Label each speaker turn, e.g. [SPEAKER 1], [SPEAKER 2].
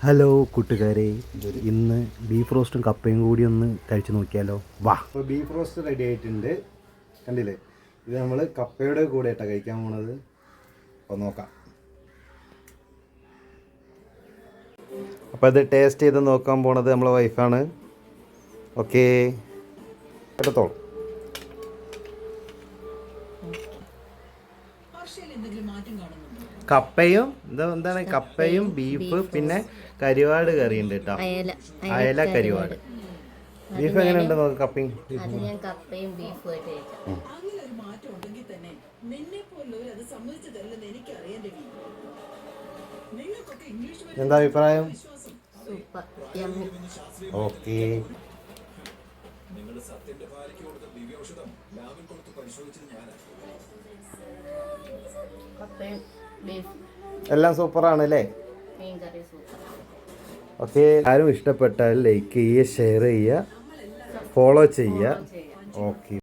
[SPEAKER 1] Hello കൂട്ടുകാരെ, ഇന്ന് beef റോസ്റ്റും കപ്പയും കൂടി ഒന്ന് കഴിച്ചു നോക്കിയാലോ. വാ. അപ്പോൾ ബീഫ് റോസ്റ്റ് റെഡി ആയിട്ടുണ്ട്, കണ്ടില്ലേ? ഇത് നമ്മൾ കപ്പയുടെ കൂടെ ആയിട്ടാണ് കഴിക്കാൻ പോണത്. അപ്പോൾ നോക്കാം. അപ്പോൾ ഇത് ടേസ്റ്റ് ചെയ്ത് നോക്കാൻ പോണത് നമ്മളെ വൈഫാണ്. ഓക്കെ, എടുത്തോളൂ. കപ്പയും എന്താണ് കപ്പയും ബീഫ്, പിന്നെ കരിവാട് കറി ഉണ്ട് കേട്ടോ. അയല കരിവാട്. ബീഫ് എങ്ങനെയുണ്ട് നോക്ക്. കപ്പയും എന്താ അഭിപ്രായം? ഓക്കെ. എല്ലാം സൂപ്പറാണ് അല്ലേ? ഓക്കെ. ആരും ഇഷ്ടപ്പെട്ടാൽ ലൈക്ക് ചെയ്യുക, ഷെയർ ചെയ്യുക, ഫോളോ ചെയ്യുക. ഓക്കെ.